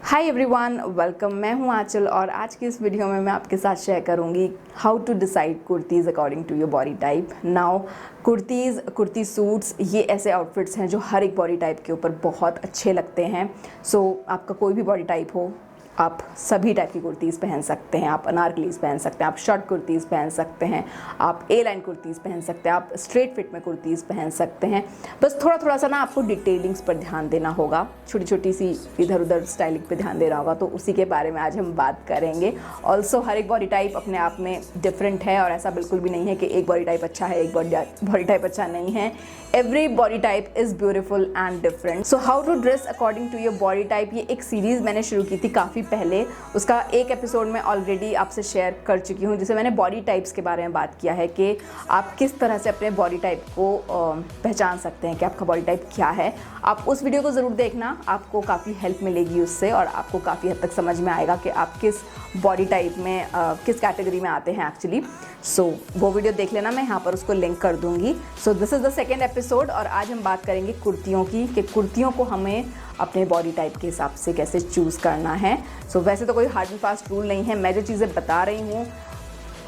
Hi everyone, welcome. मैं हूं आंचल और आज की इस वीडियो में मैं आपके साथ शेयर करूंगी how to decide kurtis according to your body type. Now kurti suits ये ऐसे आउटफिट्स हैं जो हर एक बॉडी टाइप के ऊपर बहुत अच्छे लगते हैं। सो आपका कोई भी बॉडी टाइप हो, आप सभी टाइप की कुर्तीज़ पहन सकते हैं। आप अनारकलीज़ पहन सकते हैं, आप शॉर्ट कुर्तीज़ पहन सकते हैं, आप ए लाइन कुर्तीज़ पहन सकते हैं, आप स्ट्रेट फिट में कुर्तीज़ पहन सकते हैं। बस थोड़ा थोड़ा सा ना आपको डिटेलिंग्स पर ध्यान देना होगा, छोटी छोटी सी इधर उधर स्टाइलिंग पे ध्यान देना होगा। तो उसी के बारे में आज हम बात करेंगे। ऑल्सो हर एक बॉडी टाइप अपने आप में डिफरेंट है और ऐसा बिल्कुल भी नहीं है कि एक बॉडी टाइप अच्छा है, एक बॉडी टाइप अच्छा नहीं है। Every body type is beautiful and different. So how to dress according to your body type, ये एक सीरीज़ मैंने शुरू की थी काफ़ी पहले। उसका एक एपिसोड में ऑलरेडी आपसे शेयर कर चुकी हूँ, जिसे मैंने बॉडी टाइप्स के बारे में बात किया है कि आप किस तरह से अपने बॉडी टाइप को पहचान सकते हैं कि आपका बॉडी टाइप क्या है। आप उस वीडियो को ज़रूर देखना, आपको काफ़ी हेल्प मिलेगी उससे और आपको काफ़ी हद तक समझ में आएगा कि आप किस बॉडी टाइप में किस कैटेगरी में आते हैं एक्चुअली। सो वो वीडियो देख लेना, मैं यहाँ पर उसको लिंक कर दूँगी। So this is the second episode और आज हम बात करेंगे कुर्तियों की, कि कुर्तियों को हमें अपने बॉडी टाइप के हिसाब से कैसे चूज़ करना है। सो वैसे तो कोई हार्ड एंड फास्ट रूल नहीं है, मैं जो चीज़ें बता रही हूँ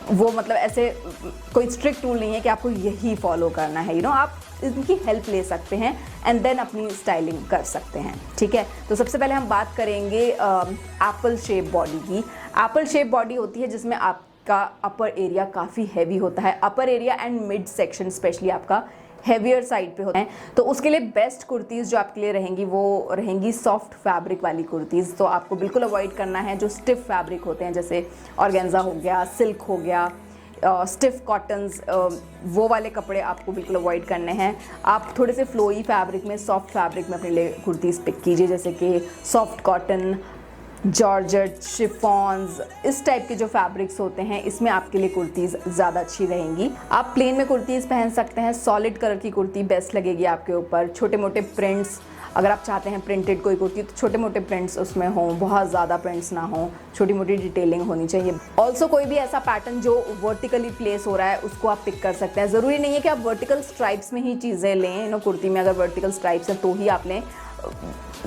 वो मतलब ऐसे कोई स्ट्रिक्ट रूल नहीं है कि आपको यही फॉलो करना है। आप इनकी हेल्प ले सकते हैं एंड देन अपनी स्टाइलिंग कर सकते हैं, ठीक है। तो सबसे पहले हम बात करेंगे एप्पल शेप बॉडी की। एप्पल शेप बॉडी होती है जिसमें आपका अपर एरिया काफ़ी हैवी होता है। Upper area and mid section specially आपका हैवियर साइड पे होते हैं। तो उसके लिए बेस्ट कुर्तीज़ जो आपके लिए रहेंगी वो रहेंगी सॉफ्ट फैब्रिक वाली कुर्तीज़। तो आपको बिल्कुल अवॉइड करना है जो स्टिफ फैब्रिक होते हैं, जैसे ऑर्गेन्जा हो गया, सिल्क हो गया, स्टिफ कॉटन्स, वो वाले कपड़े आपको बिल्कुल अवॉइड करने हैं। आप थोड़े से फ्लोई फैब्रिक में, सॉफ्ट फैब्रिक में अपने लिए कुर्तीज़ पिक कीजिए, जैसे कि सॉफ्ट कॉटन, जॉर्जेट, शिफॉन्स, इस टाइप के जो फैब्रिक्स होते हैं इसमें आपके लिए कुर्तीज़ ज़्यादा अच्छी रहेंगी। आप प्लेन में कुर्तीज़ पहन सकते हैं, सॉलिड कलर की कुर्ती बेस्ट लगेगी आपके ऊपर। छोटे मोटे प्रिंट्स, अगर आप चाहते हैं प्रिंटेड कोई कुर्ती तो छोटे मोटे प्रिंट्स उसमें हों, बहुत ज़्यादा प्रिंट्स ना हों, छोटी मोटी डिटेलिंग होनी चाहिए। ऑल्सो कोई भी ऐसा पैटर्न जो वर्टिकली प्लेस हो रहा है उसको आप पिक कर सकते हैं। ज़रूरी नहीं है कि आप वर्टिकल स्ट्राइप्स में ही चीज़ें लें। कुर्ती में अगर वर्टिकल स्ट्राइप्स हैं तो ही आप लें,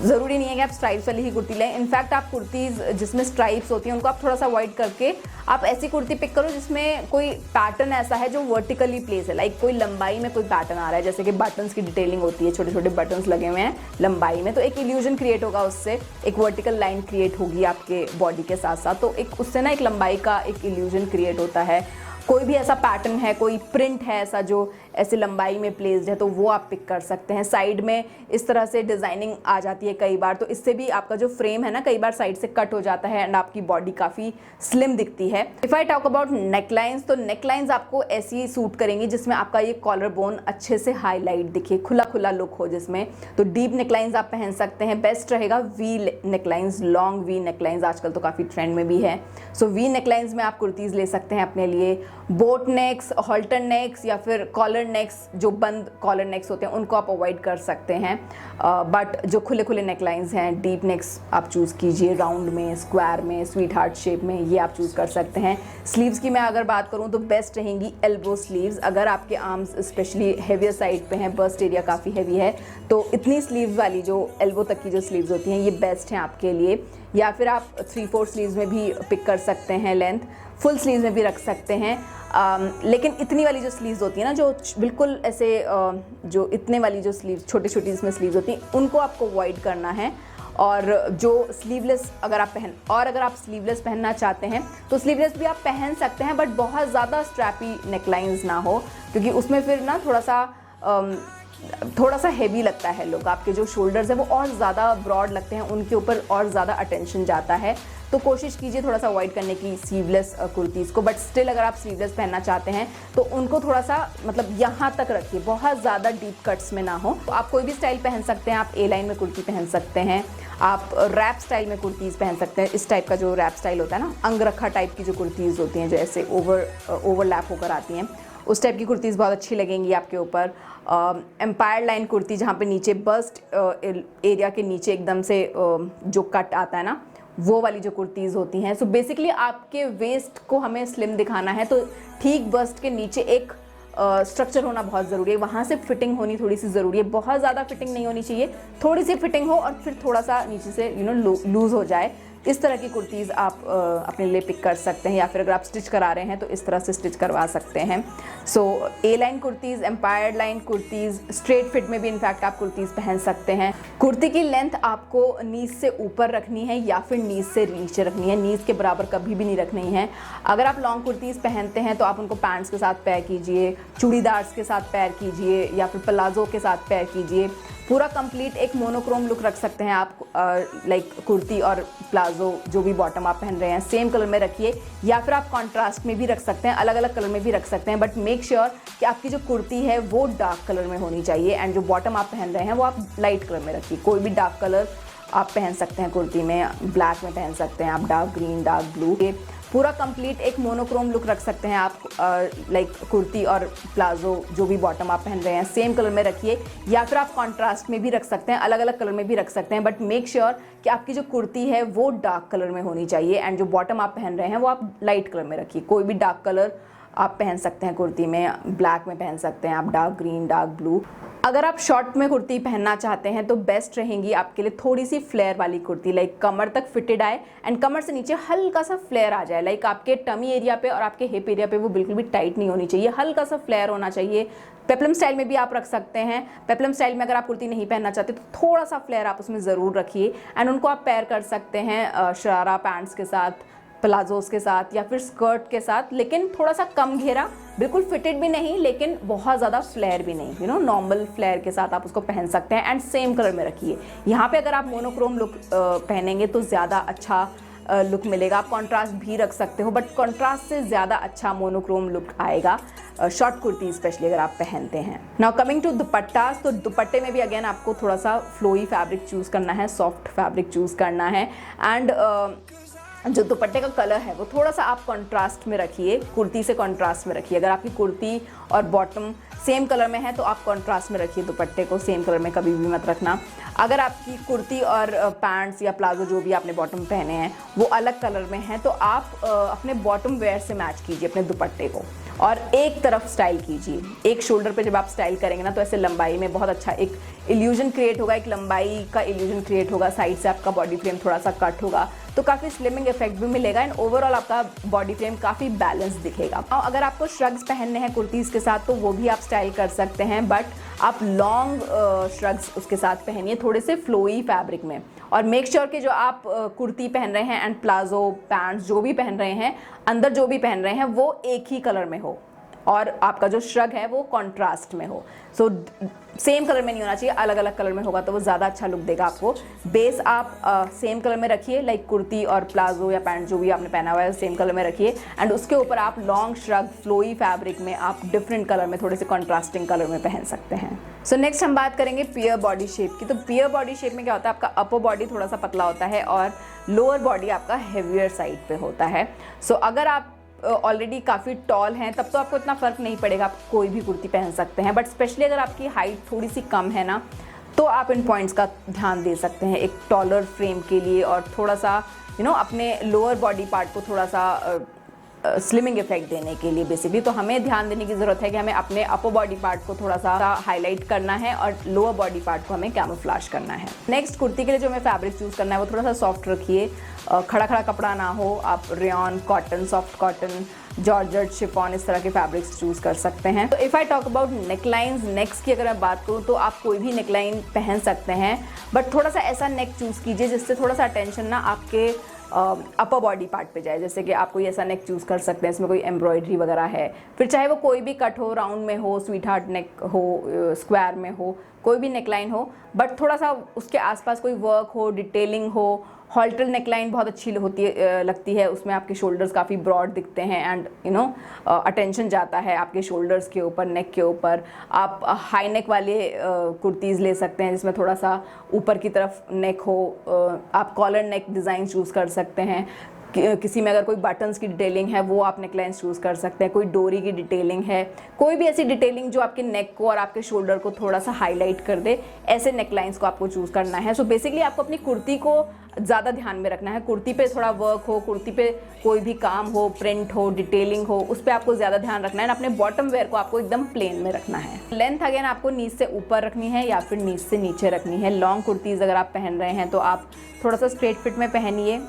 ज़रूरी नहीं है कि आप स्ट्राइप्स वाली ही कुर्ती लें। इनफैक्ट आप कुर्तीज़ जिसमें स्ट्राइप्स होती हैं उनको आप थोड़ा सा अवॉइड करके आप ऐसी कुर्ती पिक करो जिसमें कोई पैटर्न ऐसा है जो वर्टिकली प्लेस है, लाइक कोई लंबाई में कोई पैटर्न आ रहा है, जैसे कि बटन्स की डिटेलिंग होती है, छोटे छोटे बटन्स लगे हुए हैं लंबाई में, तो एक इल्यूजन क्रिएट होगा उससे, एक वर्टिकल लाइन क्रिएट होगी आपके बॉडी के साथ साथ, तो एक उससे ना एक लंबाई का एक इल्यूजन क्रिएट होता है। कोई भी ऐसा पैटर्न है, कोई प्रिंट है ऐसा जो ऐसे लंबाई में प्लेस्ड है, तो वो आप पिक कर सकते हैं। साइड में इस तरह से डिज़ाइनिंग आ जाती है कई बार, तो इससे भी आपका जो फ्रेम है ना कई बार साइड से कट हो जाता है एंड आपकी बॉडी काफ़ी स्लिम दिखती है। If I talk about necklines, तो नेकलाइंस आपको ऐसी सूट करेंगी जिसमें आपका ये कॉलर बोन अच्छे से हाईलाइट दिखे, खुला खुला लुक हो जिसमें। तो डीप नेकलाइंस आप पहन सकते हैं। बेस्ट रहेगा V necklines, long V necklines आजकल तो काफ़ी ट्रेंड में भी है। सो वी नेकलाइंस में आप कुर्तीज़ ले सकते हैं अपने लिए। बोट नेक्स, हॉल्टर नेक्स या फिर कॉलर नेक्स, जो बंद कॉलर नेक्स होते हैं उनको आप अवॉइड कर सकते हैं। बट जो खुले खुले नेकलाइंस हैं, डीप नेक्स आप चूज़ कीजिए, राउंड में, स्क्वायर में, स्वीट हार्ट शेप में, ये आप चूज़ कर सकते हैं। स्लीव्स की मैं अगर बात करूं तो बेस्ट रहेंगी एल्बो स्लीव्स। अगर आपके आर्म्स स्पेशली हेवियर साइड पे हैं, बस्ट एरिया काफ़ी हैवी है, तो इतनी स्लीव्स वाली जो एल्बो तक की जो स्लीव्स होती हैं ये बेस्ट हैं आपके लिए। या फिर आप 3/4 स्लीव्स में भी पिक कर सकते हैं लेंथ, फुल स्लीव्स में भी रख सकते हैं। लेकिन इतनी वाली जो स्लीव्स होती है ना, जो बिल्कुल ऐसे जो इतने वाली जो स्लीव्स, छोटी छोटी इसमें स्लीव्स होती हैं, उनको आपको अवॉइड करना है। और जो स्लीवलेस अगर आप स्लीवलेस पहनना चाहते हैं तो स्लीवलेस भी आप पहन सकते हैं, बट बहुत ज़्यादा स्ट्रैपी नेकलाइंस ना हो, क्योंकि उसमें फिर ना थोड़ा सा हेवी लगता है लुक। आपके जो शोल्डर्स हैं वो और ज़्यादा ब्रॉड लगते हैं, उनके ऊपर और ज़्यादा अटेंशन जाता है। तो कोशिश कीजिए थोड़ा सा अवॉइड करने की स्लीवलेस कुर्तीज़ को। बट स्टिल अगर आप स्लीवलेस पहनना चाहते हैं तो उनको थोड़ा सा मतलब यहाँ तक रखिए, बहुत ज़्यादा डीप कट्स में ना हो। तो आप कोई भी स्टाइल पहन सकते हैं। आप ए लाइन में कुर्ती पहन सकते हैं, आप रैप स्टाइल में कुर्तीज़ पहन सकते हैं। इस टाइप का जो रैप स्टाइल होता है ना, अंगरखा टाइप की जो कुर्तीज़ होती हैं जो ऐसे ओवरलैप होकर आती हैं, उस टाइप की कुर्तीज़ बहुत अच्छी लगेंगी आपके ऊपर। एम्पायर लाइन कुर्ती, जहाँ पे नीचे बस्ट एरिया के नीचे एकदम से जो कट आता है ना, वो वाली जो कुर्तीज़ होती हैं। सो बेसिकली आपके वेस्ट को हमें स्लिम दिखाना है, तो ठीक बस्ट के नीचे एक स्ट्रक्चर होना बहुत ज़रूरी है, वहाँ से फिटिंग होनी थोड़ी सी ज़रूरी है। बहुत ज़्यादा फिटिंग नहीं होनी चाहिए, थोड़ी सी फिटिंग हो और फिर थोड़ा सा नीचे से लूज़ हो जाए। इस तरह की कुर्तीज़ आप अपने लिए पिक कर सकते हैं, या फिर अगर आप स्टिच करा रहे हैं तो इस तरह से स्टिच करवा सकते हैं। So A line kurtis, empire line kurtis, straight fit में भी इनफैक्ट आप कुर्तीज़ पहन सकते हैं। कुर्ती की लेंथ आपको नीज से ऊपर रखनी है या फिर नीज से नीचे रखनी है, नीज के बराबर कभी भी नहीं रखनी है। अगर आप लॉन्ग कुर्तीज़ पहनते हैं तो आप उनको पैंट्स के साथ पेयर कीजिए, चूड़ीदार्स के साथ पेयर कीजिए, या फिर प्लाजो के साथ पेयर कीजिए। पूरा कंप्लीट एक मोनोक्रोम लुक रख सकते हैं आप, लाइक कुर्ती और प्लाजो जो भी बॉटम आप पहन रहे हैं सेम कलर में रखिए, या फिर आप कॉन्ट्रास्ट में भी रख सकते हैं, अलग अलग कलर में भी रख सकते हैं। बट मेक श्योर कि आपकी जो कुर्ती है वो डार्क कलर में होनी चाहिए, एंड जो बॉटम आप पहन रहे हैं वो आप लाइट कलर में रखिए। कोई भी डार्क कलर आप पहन सकते हैं कुर्ती में, ब्लैक में पहन सकते हैं आप, डार्क ग्रीन, डार्क ब्लू। पूरा कंप्लीट एक मोनोक्रोम लुक रख सकते हैं आप, लाइक कुर्ती और प्लाजो जो भी बॉटम आप पहन रहे हैं सेम कलर में रखिए, या फिर आप कॉन्ट्रास्ट में भी रख सकते हैं, अलग अलग कलर में भी रख सकते हैं। बट मेक श्योर कि आपकी जो कुर्ती है वो डार्क कलर में होनी चाहिए, एंड जो बॉटम आप पहन रहे हैं वो आप लाइट कलर में रखिए। कोई भी डार्क कलर आप पहन सकते हैं कुर्ती में, ब्लैक में पहन सकते हैं आप, डार्क ग्रीन, डार्क ब्लू। अगर आप शॉर्ट में कुर्ती पहनना चाहते हैं तो बेस्ट रहेंगी आपके लिए थोड़ी सी फ्लेयर वाली कुर्ती, लाइक कमर तक फिटेड आए एंड कमर से नीचे हल्का सा फ्लेयर आ जाए, लाइक आपके टमी एरिया पे और आपके हिप एरिया पे वो बिल्कुल भी टाइट नहीं होनी चाहिए, हल्का सा फ्लेयर होना चाहिए। पेप्लम स्टाइल में भी आप रख सकते हैं। पेप्लम स्टाइल में अगर आप कुर्ती नहीं पहनना चाहते तो थोड़ा सा फ्लेयर आप उसमें ज़रूर रखिए, एंड उनको आप पेयर कर सकते हैं शरारा पैंट्स के साथ, प्लाजोस के साथ, या फिर स्कर्ट के साथ, लेकिन थोड़ा सा कम घेरा, बिल्कुल फिटेड भी नहीं लेकिन बहुत ज़्यादा फ्लेयर भी नहीं, नॉर्मल फ्लेयर के साथ आप उसको पहन सकते हैं, एंड सेम कलर में रखिए। यहाँ पे अगर आप मोनोक्रोम लुक पहनेंगे तो ज़्यादा अच्छा लुक मिलेगा। आप कॉन्ट्रास्ट भी रख सकते हो, बट कॉन्ट्रास्ट से ज़्यादा अच्छा मोनोक्रोम लुक आएगा शॉर्ट कुर्ती स्पेशली अगर आप पहनते हैं। नाउ कमिंग टू दुपट्टास, तो दुपट्टे में भी अगेन आपको थोड़ा सा फ्लोई फैब्रिक चूज़ करना है, सॉफ्ट फैब्रिक चूज़ करना है, एंड जो दुपट्टे का कलर है वो थोड़ा सा आप कंट्रास्ट में रखिए, कुर्ती से कंट्रास्ट में रखिए। अगर आपकी कुर्ती और बॉटम सेम कलर में है तो आप कंट्रास्ट में रखिए, दुपट्टे को सेम कलर में कभी भी मत रखना। अगर आपकी कुर्ती और पैंट्स या प्लाजो जो भी आपने बॉटम पहने हैं वो अलग कलर में हैं तो आप अपने बॉटम वेयर से मैच कीजिए अपने दुपट्टे को, और एक तरफ स्टाइल कीजिए। एक शोल्डर पे जब आप स्टाइल करेंगे ना तो ऐसे लंबाई में बहुत अच्छा एक इल्यूजन क्रिएट होगा, एक लंबाई का इल्यूजन क्रिएट होगा, साइड से आपका बॉडी फ्रेम थोड़ा सा कट होगा तो काफ़ी स्लिमिंग इफेक्ट भी मिलेगा, एंड ओवरऑल आपका बॉडी फ्रेम काफ़ी बैलेंस दिखेगा। और अगर आपको श्रग्स पहनने हैं कुर्तीज़ के साथ तो वो भी आप स्टाइल कर सकते हैं, बट आप लॉन्ग श्रग्स उसके साथ पहनिए थोड़े से फ्लोई फैब्रिक में, और मेक श्योर कि जो आप कुर्ती पहन रहे हैं एंड प्लाजो पैंट्स जो भी पहन रहे हैं, अंदर जो भी पहन रहे हैं वो एक ही कलर में हो, और आपका जो श्रग है वो कॉन्ट्रास्ट में हो। सो सेम कलर में नहीं होना चाहिए, अलग अलग कलर में होगा तो वो ज़्यादा अच्छा लुक देगा आपको। बेस आप सेम कलर में रखिए, लाइक कुर्ती और प्लाजो या पैंट जो भी आपने पहना हुआ है सेम कलर में रखिए, एंड उसके ऊपर आप लॉन्ग श्रग फ्लोई फैब्रिक में आप डिफरेंट कलर में, थोड़े से कॉन्ट्रास्टिंग कलर में पहन सकते हैं। सो नेक्स्ट हम बात करेंगे पियर बॉडी शेप की। तो पियर बॉडी शेप में क्या होता है, आपका अपर बॉडी थोड़ा सा पतला होता है और लोअर बॉडी आपका हेवियर साइड पे होता है। सो अगर आप ऑलरेडी काफ़ी टॉल हैं तब तो आपको इतना फ़र्क नहीं पड़ेगा, आप कोई भी कुर्ती पहन सकते हैं, बट स्पेशली अगर आपकी हाइट थोड़ी सी कम है ना तो आप इन पॉइंट्स का ध्यान दे सकते हैं एक टॉलर फ्रेम के लिए, और थोड़ा सा अपने लोअर बॉडी पार्ट को थोड़ा सा स्लिमिंग इफेक्ट देने के लिए बेसिकली। तो हमें ध्यान देने की ज़रूरत है कि हमें अपने अपर बॉडी पार्ट को थोड़ा सा हाईलाइट करना है और लोअर बॉडी पार्ट को हमें कैमोफ्लेज करना है। नेक्स्ट कुर्ती के लिए जो हमें फैब्रिक चूज़ करना है वो थोड़ा सा सॉफ्ट रखिए, खड़ा खड़ा कपड़ा ना हो। आप rayon, cotton, soft cotton, georgette, chiffon इस तरह के फैब्रिक्स चूज़ कर सकते हैं। तो if I talk about necklines, next की अगर मैं बात करूँ तो आप कोई भी नेकलाइन पहन सकते हैं, बट थोड़ा सा ऐसा नेक चूज़ कीजिए जिससे थोड़ा सा अटेंशन ना आपके अपर बॉडी पार्ट पे जाए। जैसे कि आप कोई ऐसा नेक चूज़ कर सकते हैं इसमें कोई एम्ब्रॉयडरी वगैरह है, फिर चाहे वो कोई भी कट हो, राउंड में हो, स्वीट हार्ट नेक हो, स्क्वायर में हो, कोई भी नेकलाइन हो, बट थोड़ा सा उसके आसपास कोई वर्क हो, डिटेलिंग हो। हॉल्टल नेकलाइन बहुत अच्छी लगती है, उसमें आपके शोल्डर्स काफ़ी ब्रॉड दिखते हैं एंड अटेंशन जाता है आपके शोल्डर्स के ऊपर, नेक के ऊपर। आप हाई नेक वाले कुर्तीज़ ले सकते हैं जिसमें थोड़ा सा ऊपर की तरफ नेक हो। आप कॉलर नेक डिज़ाइन चूज़ कर सकते हैं। किसी में अगर कोई बटन्स की डिटेलिंग है वो आप नेकलाइंस चूज़ कर सकते हैं, कोई डोरी की डिटेलिंग है, कोई भी ऐसी डिटेलिंग जो आपके नेक को और आपके शोल्डर को थोड़ा सा हाईलाइट कर दे, ऐसे नेकलाइंस को आपको चूज़ करना है। सो बेसिकली आपको अपनी कुर्ती को ज़्यादा ध्यान में रखना है। कुर्ती पे थोड़ा वर्क हो, कुर्ती पे कोई भी काम हो, प्रिंट हो, डिटेलिंग हो, उस पर आपको ज़्यादा ध्यान रखना है। अपने बॉटम वेयर को आपको एकदम प्लेन में रखना है। लेंथ अगेन आपको नीच से ऊपर रखनी है या फिर नीच से नीचे रखनी है। लॉन्ग कुर्तीज़ अगर आप पहन रहे हैं तो आप थोड़ा सा स्ट्रेट फिट में पहनिए।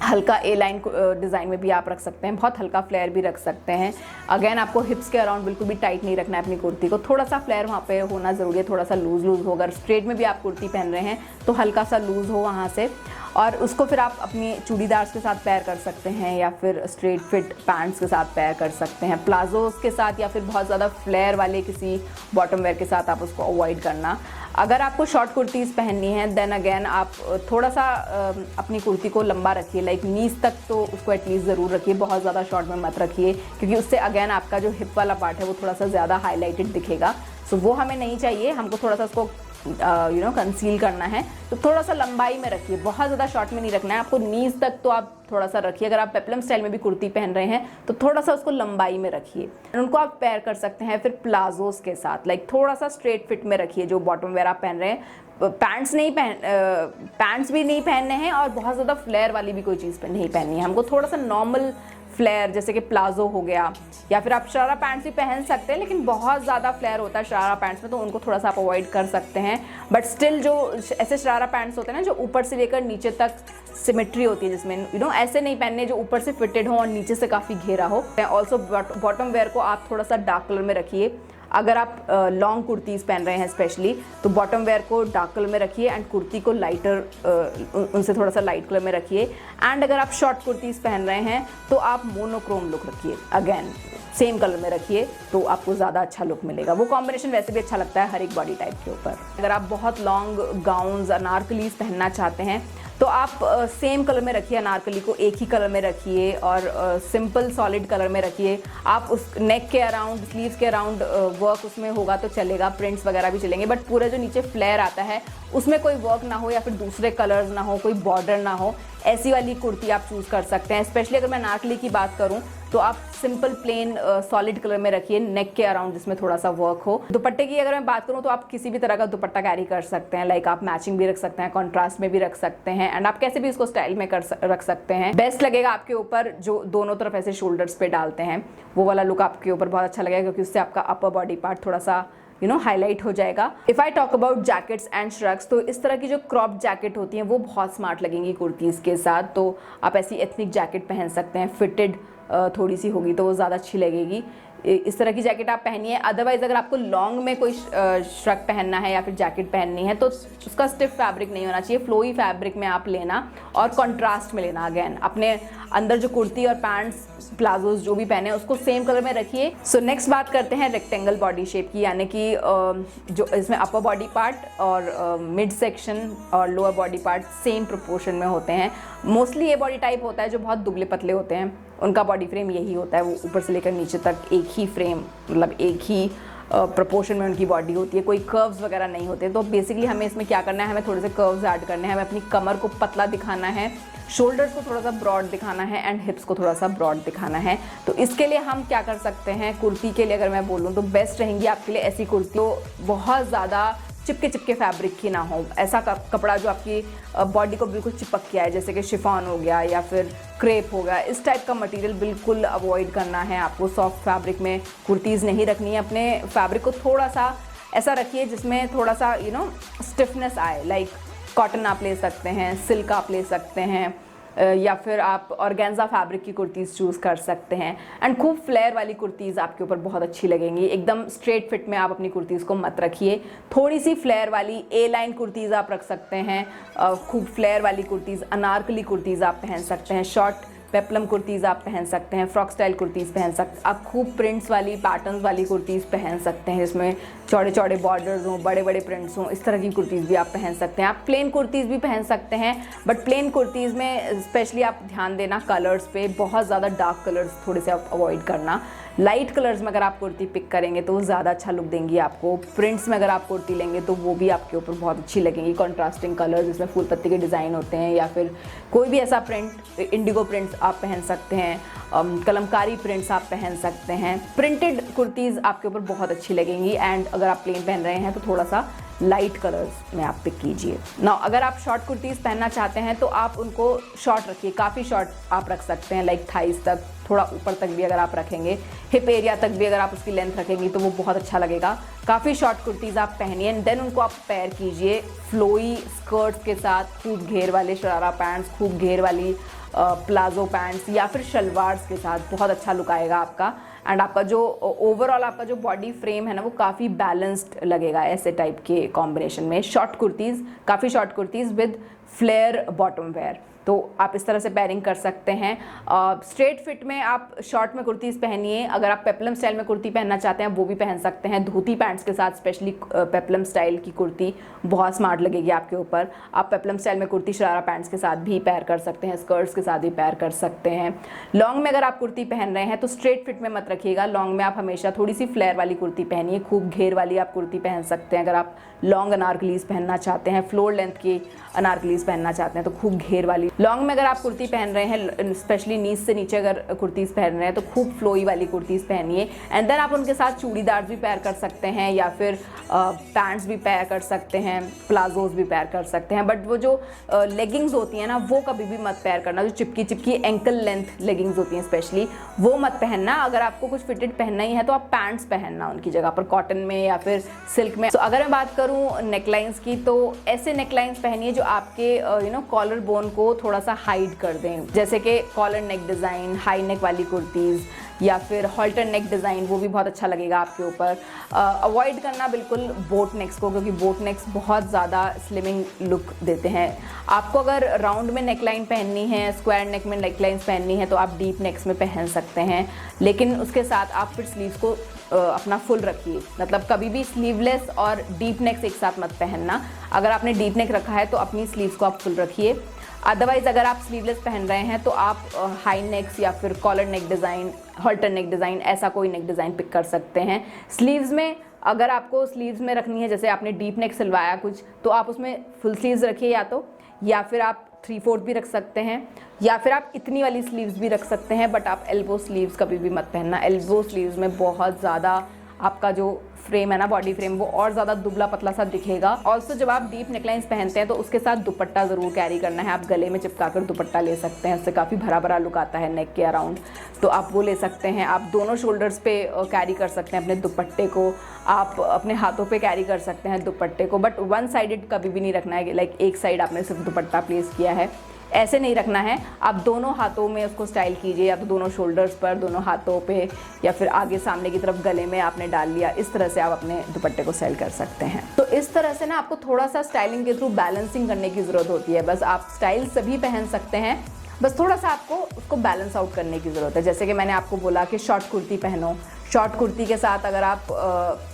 हल्का ए लाइन डिज़ाइन में भी आप रख सकते हैं, बहुत हल्का फ्लेयर भी रख सकते हैं। अगेन आपको हिप्स के अराउंड बिल्कुल भी टाइट नहीं रखना है अपनी कुर्ती को, थोड़ा सा फ्लेयर वहाँ पे होना ज़रूरी है, थोड़ा सा लूज़ हो। अगर स्ट्रेट में भी आप कुर्ती पहन रहे हैं तो हल्का सा लूज़ हो वहाँ से, और उसको फिर आप अपनी चूड़ीदार्स के साथ पेयर कर सकते हैं या फिर स्ट्रेट फिट पैंट्स के साथ पेयर कर सकते हैं, प्लाजोस के साथ, या फिर बहुत ज़्यादा फ्लेयर वाले किसी बॉटम वेयर के साथ आप उसको अवॉइड करना। अगर आपको शॉर्ट कुर्तीज़ पहननी है देन अगेन आप थोड़ा सा अपनी कुर्ती को लंबा रखिए, लाइक नीज तक तो उसको एटलीस्ट ज़रूर रखिए, बहुत ज़्यादा शॉर्ट में मत रखिए, क्योंकि उससे अगेन आपका जो हिप वाला पार्ट है वो थोड़ा सा ज़्यादा हाईलाइटेड दिखेगा। सो वो हमें नहीं चाहिए, हमको थोड़ा सा उसको कंसील करना है। तो थोड़ा सा लंबाई में रखिए, बहुत ज़्यादा शॉर्ट में नहीं रखना है आपको, नीज तक तो आप थोड़ा सा रखिए। अगर आप पेप्लम स्टाइल में भी कुर्ती पहन रहे हैं तो थोड़ा सा उसको लंबाई में रखिए। उनको आप पेयर कर सकते हैं फिर प्लाजोस के साथ, लाइक थोड़ा सा स्ट्रेट फिट में रखिए जो बॉटम वेयर आप पहन रहे हैं। पैंट्स भी नहीं पहनने हैं और बहुत ज़्यादा फ्लेयर वाली भी कोई चीज़ नहीं पहननी है हमको, थोड़ा सा नॉर्मल फ्लेयर जैसे कि प्लाजो हो गया, या फिर आप शरारा पैंट्स भी पहन सकते हैं, लेकिन बहुत ज़्यादा फ्लेयर होता है शरारा पैंट्स में तो उनको थोड़ा सा आप अवॉइड कर सकते हैं। बट स्टिल जो ऐसे शरारा पैंट्स होते हैं ना जो ऊपर से लेकर नीचे तक सिमेट्री होती है, जिसमें ऐसे नहीं पहनने जो ऊपर से फिटेड हो और नीचे से काफ़ी घेरा हो। ऑल्सो बॉटम वेयर को आप थोड़ा सा डार्क कलर में रखिए। अगर आप लॉन्ग कुर्तीज़ पहन रहे हैं स्पेशली तो बॉटम वेयर को डार्क कलर में रखिए एंड कुर्ती को लाइटर उनसे थोड़ा सा लाइट कलर में रखिए। एंड अगर आप शॉर्ट कुर्तीज़ पहन रहे हैं तो आप मोनोक्रोम लुक रखिए, अगेन सेम कलर में रखिए तो आपको ज़्यादा अच्छा लुक मिलेगा। वो कॉम्बिनेशन वैसे भी अच्छा लगता है हर एक बॉडी टाइप के ऊपर। अगर आप बहुत लॉन्ग गाउन्स अनारकलीज पहनना चाहते हैं तो आप सेम कलर में रखिए, अनारकली को एक ही कलर में रखिए और सिंपल सॉलिड कलर में रखिए। आप उस नेक के अराउंड, स्लीव्स के अराउंड वर्क उसमें होगा तो चलेगा, प्रिंट्स वगैरह भी चलेंगे, बट पूरा जो नीचे फ्लेयर आता है उसमें कोई वर्क ना हो या फिर दूसरे कलर्स ना हो, कोई बॉर्डर ना हो, ऐसी वाली कुर्ती आप चूज़ कर सकते हैं। स्पेशली अगर मैं अनारकली की बात करूं तो आप सिंपल प्लेन सॉलिड कलर में रखिए, नेक के अराउंड जिसमें थोड़ा सा वर्क हो। दुपट्टे की अगर मैं बात करूं तो आप किसी भी तरह का दुपट्टा कैरी कर सकते हैं, लाइक आप मैचिंग भी रख सकते हैं, कॉन्ट्रास्ट में भी रख सकते हैं, एंड आप कैसे भी इसको स्टाइल में रख सकते हैं। बेस्ट लगेगा आपके ऊपर जो दोनों तरफ ऐसे शोल्डर्स पे डालते हैं, वो वाला लुक आपके ऊपर बहुत अच्छा लगेगा, क्योंकि उससे आपका अपर बॉडी पार्ट थोड़ा सा हाईलाइट हो जाएगा। If I talk about jackets and shrugs, तो इस तरह की जो क्रॉप जैकेट होती हैं वो बहुत स्मार्ट लगेंगी कुर्तीज़ के साथ। तो आप ऐसी एथनिक जैकेट पहन सकते हैं, फिटेड थोड़ी सी होगी तो वो ज़्यादा अच्छी लगेगी। इस तरह की जैकेट आप पहनिए। अदरवाइज़ अगर आपको लॉन्ग में कोई श्रग पहनना है या फिर जैकेट पहननी है तो उसका स्टिफ फैब्रिक नहीं होना चाहिए, फ्लोई फैब्रिक में आप लेना और कॉन्ट्रास्ट में लेना। अगेन अपने अंदर जो कुर्ती और पैंट्स प्लाजोज जो भी पहने उसको सेम कलर में रखिए। सो नेक्स्ट बात करते हैं रेक्टेंगल बॉडी शेप की, यानी कि जो इसमें अपर बॉडी पार्ट और मिड सेक्शन और lower body part same proportion में होते हैं। मोस्टली ये बॉडी टाइप होता है जो बहुत दुबले पतले होते हैं, उनका बॉडी फ्रेम यही होता है, वो ऊपर से लेकर नीचे तक एक ही फ्रेम, मतलब एक ही प्रोपोर्शन में उनकी बॉडी होती है, कोई कर्व्स वगैरह नहीं होते। तो बेसिकली हमें इसमें क्या करना है, हमें थोड़े से कर्व्स ऐड करने हैं, हमें अपनी कमर को पतला दिखाना है, शोल्डर्स को थोड़ा सा ब्रॉड दिखाना है एंड हिप्स को थोड़ा सा ब्रॉड दिखाना है। तो इसके लिए हम क्या कर सकते हैं, कुर्ती के लिए अगर मैं बोलूँ तो बेस्ट रहेंगी आपके लिए ऐसी कुर्ती तो बहुत ज़्यादा चिपके फैब्रिक की ना हो, ऐसा कपड़ा जो आपकी बॉडी को बिल्कुल चिपक के आए, जैसे कि शिफॉन हो गया या फिर क्रेप हो गया, इस टाइप का मटेरियल बिल्कुल अवॉइड करना है आपको। सॉफ्ट फैब्रिक में कुर्तीज़ नहीं रखनी है, अपने फैब्रिक को थोड़ा सा ऐसा रखिए जिसमें थोड़ा सा स्टिफनेस आए, लाइक कॉटन आप ले सकते हैं, सिल्क आप ले सकते हैं, या फिर आप ऑर्गेन्जा फैब्रिक की कुर्तीज़ चूज़ कर सकते हैं। एंड खूब फ्लेयर वाली कुर्तीज़ आपके ऊपर बहुत अच्छी लगेंगी। एकदम स्ट्रेट फिट में आप अपनी कुर्तीज़ को मत रखिए, थोड़ी सी फ्लेयर वाली ए लाइन कुर्तीज़ आप रख सकते हैं, खूब फ्लेयर वाली कुर्तीज़, अनारकली कुर्तीज़ आप पहन सकते हैं, शॉर्ट पेप्लम कुर्तीज़ आप पहन सकते हैं, फ्रॉक स्टाइल कुर्तीज़ पहन सकते हैं, आप खूब प्रिंट्स वाली, पैटर्न्स वाली कुर्तीज़ पहन सकते हैं जिसमें चौड़े चौड़े बॉर्डर्स हों, बड़े बड़े प्रिंट्स हों, इस तरह की कुर्तीज़ भी आप पहन सकते हैं। आप प्लेन कुर्तीज़ भी पहन सकते हैं, बट प्लेन कुर्तीज़ में स्पेशली आप ध्यान देना कलर्स पे, बहुत ज़्यादा डार्क कलर्स थोड़े से आप अवॉइड करना, लाइट कलर्स में अगर आप कुर्ती पिक करेंगे तो वो ज़्यादा अच्छा लुक देंगी आपको। प्रिंट्स में अगर आप कुर्ती लेंगे तो वो भी आपके ऊपर बहुत अच्छी लगेंगी। कॉन्ट्रास्टिंग कलर्स जिसमें फूल पत्ती के डिज़ाइन होते हैं, या फिर कोई भी ऐसा प्रिंट, इंडिगो प्रिंट्स आप पहन सकते हैं, कलमकारी प्रिंट्स आप पहन सकते हैं। प्रिंटेड कुर्तीज़ आपके ऊपर बहुत अच्छी लगेंगी। एंड अगर आप प्लेन पहन रहे हैं तो थोड़ा सा लाइट कलर्स में आप पिक कीजिए। नाउ अगर आप शॉर्ट कुर्तीज़ पहनना चाहते हैं तो आप उनको शॉर्ट रखिए, काफ़ी शॉर्ट आप रख सकते हैं, लाइक थाइस तक, थोड़ा ऊपर तक भी अगर आप रखेंगे, हिप एरिया तक भी अगर आप उसकी लेंथ रखेंगी तो वो बहुत अच्छा लगेगा। काफ़ी शॉर्ट कुर्तीज़ आप पहनिए एंड देन उनको आप पेयर कीजिए फ्लोई स्कर्ट्स के साथ, खूब घेर वाले शरारा पैंट्स, खूब घेर वाली प्लाजो पैंट्स या फिर शलवार्स के साथ। बहुत अच्छा लुक आएगा आपका। एंड आपका जो ओवरऑल आपका जो बॉडी फ्रेम है ना वो काफ़ी बैलेंस्ड लगेगा ऐसे टाइप के कॉम्बिनेशन में। शॉर्ट कुर्तीज़, काफ़ी short kurtis with flare bottom wear, तो आप इस तरह से पेयरिंग कर सकते हैं। स्ट्रेट फिट में आप शॉर्ट में कुर्तीज़ पहनिए। अगर आप पेप्लम स्टाइल में कुर्ती पहनना चाहते हैं वो भी पहन सकते हैं, धोती पैंट्स के साथ। स्पेशली पेप्लम स्टाइल की कुर्ती बहुत स्मार्ट लगेगी आपके ऊपर। आप पेप्लम स्टाइल में कुर्ती शरारा पैंट्स के साथ भी पेयर कर सकते हैं, स्कर्ट्स के साथ भी पेयर कर सकते हैं। लॉन्ग में अगर आप कुर्ती पहन रहे हैं तो स्ट्रेट फिट में मत रखिएगा। लॉन्ग में आप हमेशा थोड़ी सी फ्लेयर वाली कुर्ती पहनिए, खूब घेर वाली आप कुर्ती पहन सकते हैं। अगर आप लॉन्ग अनारकलीज पहनना चाहते हैं, फ्लोर लेंथ की अनारकलीज पहनना चाहते हैं तो खूब घेर वाली। लॉन्ग में अगर आप कुर्ती पहन रहे हैं, स्पेशली नीज से नीचे अगर कुर्तीज़ पहन रहे हैं तो खूब फ्लोई वाली कुर्तीज़ पहनिए। एंड देन आप उनके साथ चूड़ीदार भी पेयर कर सकते हैं, या फिर पैंट्स भी पेयर कर सकते हैं, प्लाजोज भी पेयर कर सकते हैं। बट वो जो लेगिंग्स होती हैं ना वो कभी भी मत पेयर करना, जो चिपकी चिपकी एंकल लेंथ लेगिंग्स होती हैं स्पेशली, वो मत पहनना। अगर आपको कुछ फिटेड पहनना ही है तो आप पैंट्स पहनना उनकी जगह पर, कॉटन में या फिर सिल्क में। तो अगर मैं बात करूँ नेकलाइंस की, तो ऐसे नेकलाइंस पहनिए जो आपके कॉलर बोन को थोड़ा सा हाइड कर दें, जैसे कि collar neck design, high neck वाली कुर्तीज़, या फिर हॉल्टर नेक डिज़ाइन, वो भी बहुत अच्छा लगेगा आपके ऊपर। अवॉइड करना बिल्कुल बोट नेक्स को, क्योंकि बोट नेक्स बहुत ज़्यादा स्लिमिंग लुक देते हैं। आपको अगर राउंड में नेकलाइन पहननी है, स्क्वायर नेक में नेकलाइंस पहननी है तो आप डीप नेक्स में पहन सकते हैं, लेकिन उसके साथ आप फिर स्लीव्स को अपना फुल रखिए। मतलब कभी भी स्लीवलेस और डीप नेक्स एक साथ मत पहनना। अगर आपने डीप नेक रखा है तो अपनी स्लीव्स को आप फुल रखिए। अदरवाइज़ अगर आप स्लीवलेस पहन रहे हैं तो आप हाई नेक्स या फिर collar neck design, halter neck design, ऐसा कोई नेक डिज़ाइन पिक कर सकते हैं। स्लीव्स में अगर आपको स्लीव्स में रखनी है, जैसे आपने डीप नेक सिलवाया कुछ, तो आप उसमें फुल स्लीव्स रखिए या फिर आप 3/4 भी रख सकते हैं, या फिर आप इतनी वाली स्लीव्स भी रख सकते हैं। बट आप एल्बो स्लीव्स कभी भी मत पहनना। एल्बो स्लीव्स में बहुत ज़्यादा आपका जो फ्रेम है ना, बॉडी फ्रेम, वो और ज़्यादा दुबला पतला सा दिखेगा। ऑल्सो जब आप डीप नेकलाइंस पहनते हैं तो उसके साथ दुपट्टा ज़रूर कैरी करना है। आप गले में चिपका कर दुपट्टा ले सकते हैं, उससे काफ़ी भरा भरा लुक आता है नेक के अराउंड, तो आप वो ले सकते हैं। आप दोनों शोल्डर्स पे कैरी कर सकते हैं अपने दुपट्टे को, आप अपने हाथों पे कैरी कर सकते हैं दुपट्टे को। बट वन साइडेड कभी भी नहीं रखना है, लाइक एक साइड आपने सिर्फ दुपट्टा प्लेस किया है, ऐसे नहीं रखना है। आप दोनों हाथों में उसको स्टाइल कीजिए, या तो दोनों शोल्डर्स पर, दोनों हाथों पे, या फिर आगे सामने की तरफ गले में आपने डाल लिया। इस तरह से आप अपने दुपट्टे को स्टाइल कर सकते हैं। तो इस तरह से ना आपको थोड़ा सा स्टाइलिंग के थ्रू बैलेंसिंग करने की ज़रूरत होती है। बस आप स्टाइल सभी पहन सकते हैं, बस थोड़ा सा आपको उसको बैलेंस आउट करने की ज़रूरत है। जैसे कि मैंने आपको बोला कि शॉर्ट कुर्ती पहनो, शॉर्ट कुर्ती के साथ अगर आप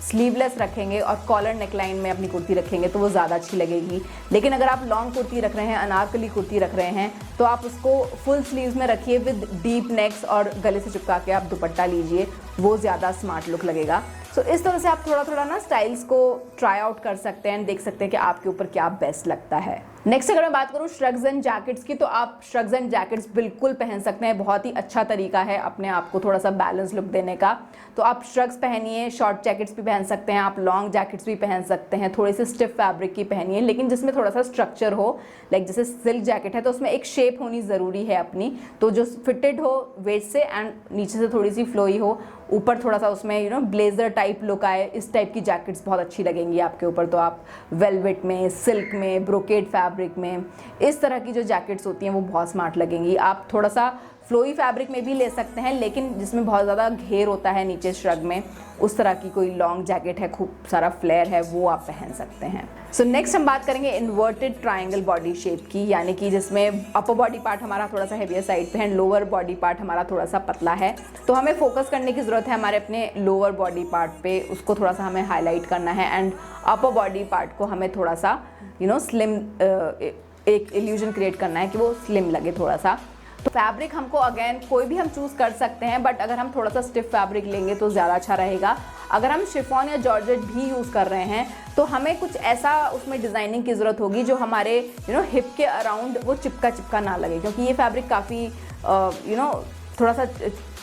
स्लीवलेस रखेंगे और कॉलर नेकलाइन में अपनी कुर्ती रखेंगे तो वो ज़्यादा अच्छी लगेगी। लेकिन अगर आप लॉन्ग कुर्ती रख रहे हैं, अनारकली कुर्ती रख रहे हैं, तो आप उसको फुल स्लीव्स में रखिए विद डीप नेक्स, और गले से चिपका के आप दुपट्टा लीजिए, वो ज़्यादा स्मार्ट लुक लगेगा। सो इस तरह से आप थोड़ा थोड़ा ना स्टाइल्स को ट्राई आउट कर सकते हैं, देख सकते हैं कि आपके ऊपर क्या बेस्ट लगता है। नेक्स्ट अगर मैं बात करूँ श्रग्स एंड जैकेट्स की, तो आप श्रग्स एंड जैकेट्स बिल्कुल पहन सकते हैं। बहुत ही अच्छा तरीका है अपने आप को थोड़ा सा बैलेंस लुक देने का। तो आप श्रग्स पहनिए, शॉर्ट जैकेट्स भी पहन सकते हैं, आप लॉन्ग जैकेट्स भी पहन सकते हैं। थोड़ी सी स्टिफ फैब्रिक की पहनिए, लेकिन जिसमें थोड़ा सा स्ट्रक्चर हो, लाइक जैसे सिल्क जैकेट है तो उसमें एक शेप होनी ज़रूरी है अपनी, तो जो फिटेड हो वेस्ट से एंड नीचे से थोड़ी सी फ्लोई हो, ऊपर थोड़ा सा उसमें ब्लेजर टाइप लुक आए, इस टाइप की जैकेट्स बहुत अच्छी लगेंगी आपके ऊपर। तो आप वेलवेट में, सिल्क में, ब्रोकेड फैब्रिक में, इस तरह की जो जैकेट्स होती हैं वो बहुत स्मार्ट लगेंगी। आप थोड़ा सा फ्लोई फैब्रिक में भी ले सकते हैं, लेकिन जिसमें बहुत ज़्यादा घेर होता है नीचे श्रग में, उस तरह की कोई लॉन्ग जैकेट है, खूब सारा फ्लेयर है, वो आप पहन सकते हैं। सो नेक्स्ट हम बात करेंगे इन्वर्टेड ट्रायंगल बॉडी शेप की, यानी कि जिसमें अपर बॉडी पार्ट हमारा थोड़ा सा हेवियर साइड पे है, लोअर बॉडी पार्ट हमारा थोड़ा सा पतला है। तो हमें फोकस करने की ज़रूरत है हमारे अपने लोअर बॉडी पार्ट पे, उसको थोड़ा सा हमें हाईलाइट करना है। एंड अपर बॉडी पार्ट को हमें थोड़ा सा स्लिम, एक इल्यूजन क्रिएट करना है कि वो स्लिम लगे थोड़ा सा। तो फैब्रिक हमको अगेन कोई भी हम चूज़ कर सकते हैं, बट अगर हम थोड़ा सा स्टिफ फैब्रिक लेंगे तो ज़्यादा अच्छा रहेगा। अगर हम शिफॉन या जॉर्जेट भी यूज़ कर रहे हैं तो हमें कुछ ऐसा उसमें डिज़ाइनिंग की ज़रूरत होगी जो हमारे हिप के अराउंड वो चिपका चिपका ना लगे, क्योंकि ये फैब्रिक काफ़ी थोड़ा सा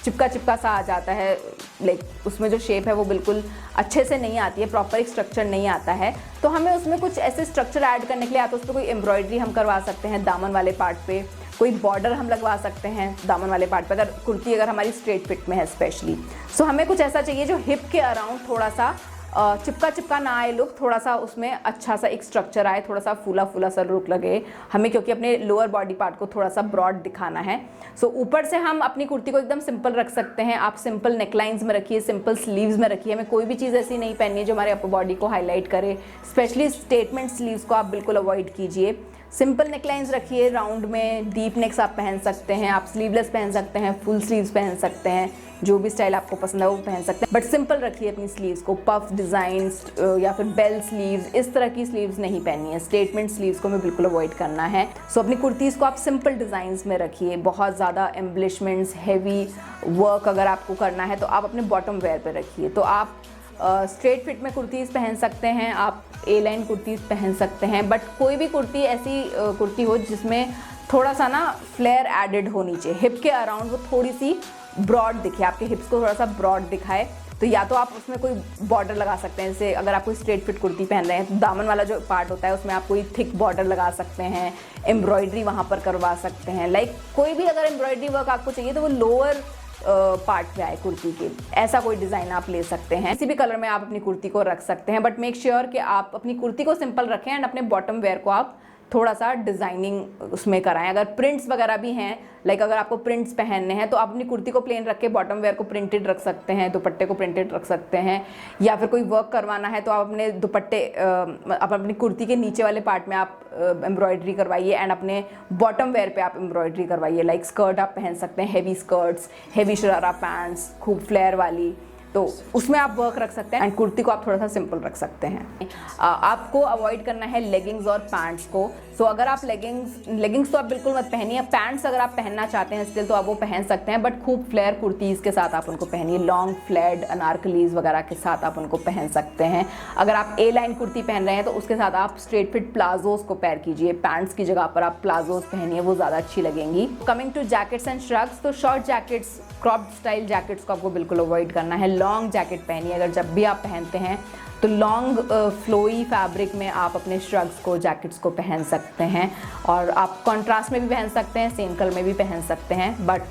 चिपका चिपका सा आ जाता है। लाइक उसमें जो शेप है वो बिल्कुल अच्छे से नहीं आती है, प्रॉपर एक स्ट्रक्चर नहीं आता है। तो हमें उसमें कुछ ऐसे स्ट्रक्चर ऐड करने के लिए या तो उस पर कोई एम्ब्रॉयडरी हम करवा सकते हैं दामन वाले पार्ट पे, कोई बॉर्डर हम लगवा सकते हैं दामन वाले पार्ट पे, अगर कुर्ती अगर हमारी स्ट्रेट फिट में है स्पेशली। सो हमें कुछ ऐसा चाहिए जो हिप के अराउंड थोड़ा सा चिपका चिपका ना आए लुक, थोड़ा सा उसमें अच्छा सा एक स्ट्रक्चर आए, थोड़ा सा फूला फूला सा लुक लगे हमें, क्योंकि अपने लोअर बॉडी पार्ट को थोड़ा सा ब्रॉड दिखाना है। सो ऊपर से हम अपनी कुर्ती को एकदम सिंपल रख सकते हैं। आप सिंपल नेकलाइंस में रखिए, सिंपल स्लीव्स में रखिए, हमें कोई भी चीज़ ऐसी नहीं पहननी है जो हमारे अपर बॉडी को हाईलाइट करे। स्पेशली स्टेटमेंट स्लीव्स को आप बिल्कुल अवॉइड कीजिए। सिंपल नेकलाइंस रखिए, राउंड में डीप नेक्स आप पहन सकते हैं, आप स्लीवलेस पहन सकते हैं, फुल स्लीव्स पहन सकते हैं, जो भी स्टाइल आपको पसंद है वो पहन सकते हैं, बट सिंपल रखिए अपनी स्लीव्स को। पफ डिज़ाइंस या फिर बेल स्लीव्स, इस तरह की स्लीव्स नहीं पहननी है। स्टेटमेंट स्लीव्स को हमें बिल्कुल अवॉइड करना है। सो अपनी कुर्तीज़ को आप सिंपल डिज़ाइंस में रखिए। बहुत ज़्यादा एम्बलिशमेंट्स, हैवी वर्क अगर आपको करना है तो आप अपने बॉटम वेयर पे रखिए। तो आप स्ट्रेट फिट में कुर्तीज़ पहन सकते हैं, आप ए लाइन कुर्तीज़ पहन सकते हैं, बट कोई भी कुर्ती ऐसी कुर्ती हो जिसमें थोड़ा सा ना फ्लेयर एडेड हो नीचे, हिप के अराउंड वो थोड़ी सी ब्रॉड दिखे, आपके हिप्स को थोड़ा सा ब्रॉड दिखाए। तो या तो आप उसमें कोई बॉर्डर लगा सकते हैं, जैसे अगर आप कोई स्ट्रेट फिट कुर्ती पहन रहे हैं तो दामन वाला जो पार्ट होता है उसमें आप कोई थिक बॉर्डर लगा सकते हैं, एम्ब्रॉयडरी वहाँ पर करवा सकते हैं। लाइक कोई भी अगर एम्ब्रॉयडरी वर्क आपको चाहिए तो वो लोअर पार्ट पे आए कुर्ती के, ऐसा कोई डिज़ाइन आप ले सकते हैं। किसी भी कलर में आप अपनी कुर्ती को रख सकते हैं, बट मेक श्योर कि आप अपनी कुर्ती को सिंपल रखें एंड अपने बॉटम वेयर को आप थोड़ा सा डिज़ाइनिंग उसमें कराएं। अगर प्रिंट्स वगैरह भी हैं, लाइक अगर आपको प्रिंट्स पहनने हैं तो आप अपनी कुर्ती को प्लेन रख के बॉटम वेयर को प्रिंटेड रख सकते हैं, दुपट्टे को प्रिंटेड रख सकते हैं। या फिर कोई वर्क करवाना है तो आप अपने दुपट्टे आप अपनी कुर्ती के नीचे वाले पार्ट में आप एम्ब्रॉयडरी करवाइए एंड अपने बॉटम वेयर पे आप एम्ब्रॉयडरी करवाइए। लाइक स्कर्ट आप पहन सकते हैं, heavy skirts, heavy sharara pants, खूब फ्लेयर वाली, तो उसमें आप वर्क रख सकते हैं एंड कुर्ती को आप थोड़ा सा सिंपल रख सकते हैं। आपको अवॉइड करना है लेगिंग्स और पैंट्स को। सो अगर आप लेगिंग्स तो आप बिल्कुल मत पहनिए। पैंट्स अगर आप पहनना चाहते हैं स्टिल तो आप वो पहन सकते हैं, बट खूब फ्लेयर कुर्तीज़ के साथ आप उनको पहनिए। लॉन्ग फ्लेयर्ड अनारकलीज वगैरह के साथ आप उनको पहन सकते हैं। अगर आप ए लाइन कुर्ती पहन रहे हैं तो उसके साथ आप स्ट्रेट फिट प्लाजोस को पेयर कीजिए। पैंट्स की जगह पर आप प्लाजोस पहनिए, वो ज़्यादा अच्छी लगेंगी। Coming to jackets and shrugs, तो short jackets, crop style jackets को आपको बिल्कुल अवॉइड करना है। लॉन्ग जैकेट पहनिए। अगर जब भी आप पहनते हैं तो लॉन्ग फ्लोई फैब्रिक में आप अपने श्रग्स को, जैकेट्स को पहन सकते हैं, और आप कॉन्ट्रास्ट में भी पहन सकते हैं, सेम कलर में भी पहन सकते हैं, बट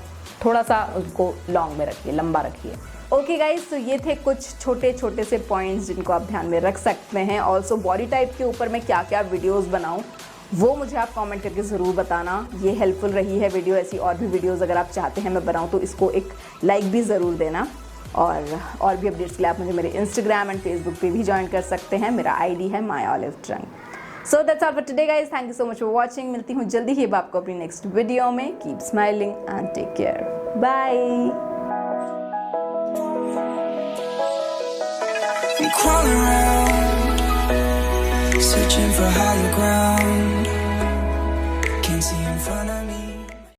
थोड़ा सा उसको लॉन्ग में रखिए, लंबा रखिए। ओके गाइज, तो ये थे कुछ छोटे छोटे से पॉइंट्स जिनको आप ध्यान में रख सकते हैं। ऑल्सो बॉडी टाइप के ऊपर मैं क्या क्या वीडियोज़ बनाऊँ वो मुझे आप कमेंट करके ज़रूर बताना। ये हेल्पफुल रही है वीडियो। ऐसी और भी वीडियोज़ अगर आप चाहते हैं मैं बनाऊँ तो इसको एक लाइक भी ज़रूर देना। और भी अपडेट्स के लिए आप मुझे मेरे इंस्टाग्राम एंड फेसबुक पे भी ज्वाइन कर सकते हैं। मेरा आईडी है myolivetrunk। So that's all for today guys, thank you so much for watching. मिलती हूँ जल्दी ही आपको अपनी नेक्स्ट वीडियो में। Keep smiling and take care, bye. Crawling around, searching for higher ground.